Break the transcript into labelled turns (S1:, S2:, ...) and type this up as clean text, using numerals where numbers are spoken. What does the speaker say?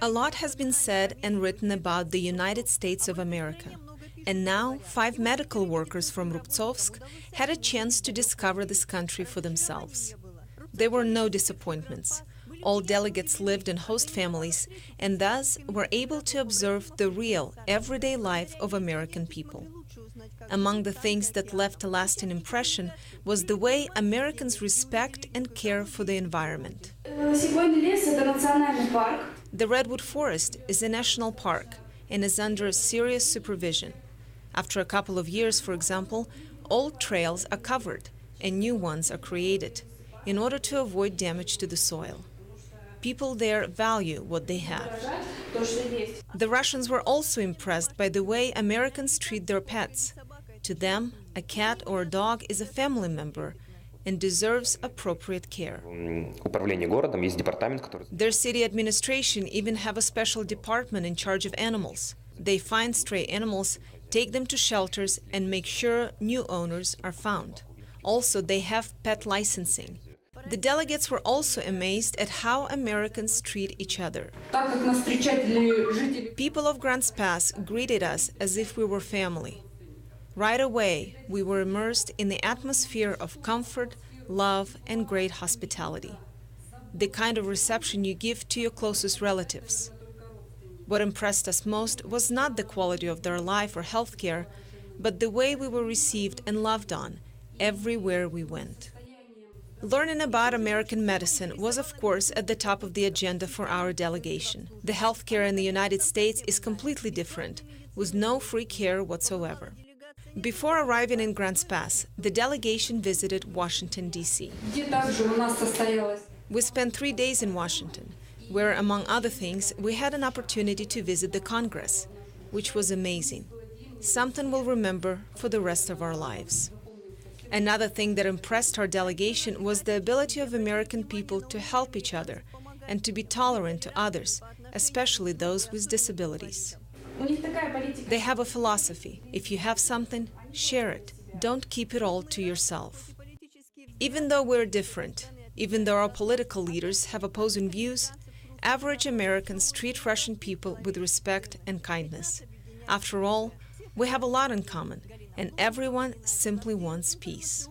S1: A lot has been said and written about the United States of America. And now, 5 medical workers from Rubtsovsk had a chance to discover this country for themselves. There were no disappointments. All delegates lived in host families and thus were able to observe the real, everyday life of American people. Among the things that left a lasting impression was the way Americans respect and care for the environment. The Redwood Forest is a national park and is under serious supervision. After a couple of years, for example, old trails are covered and new ones are created in order to avoid damage to the soil. People there value what they have. The Russians were also impressed by the way Americans treat their pets. To them, a cat or a dog is a family member and deserves appropriate care. Their city administration even have a special department in charge of animals. They find stray animals, take them to shelters, and make sure new owners are found. Also, they have pet licensing. The delegates were also amazed at how Americans treat each other. People of Grants Pass greeted us as if we were family. Right away, we were immersed in the atmosphere of comfort, love, and great hospitality. The kind of reception you give to your closest relatives. What impressed us most was not the quality of their life or health care, but the way we were received and loved on everywhere we went. Learning about American medicine was, of course, at the top of the agenda for our delegation. The healthcare in the United States is completely different, with no free care whatsoever. Before arriving in Grants Pass, the delegation visited Washington, D.C. We spent 3 days in Washington, where, among other things, we had an opportunity to visit the Congress, which was amazing. Something we'll remember for the rest of our lives. Another thing that impressed our delegation was the ability of American people to help each other and to be tolerant to others, especially those with disabilities. They have a philosophy: if you have something, share it. Don't keep it all to yourself. Even though we're different, even though our political leaders have opposing views, average Americans treat Russian people with respect and kindness. After all, we have a lot in common, and everyone simply wants peace.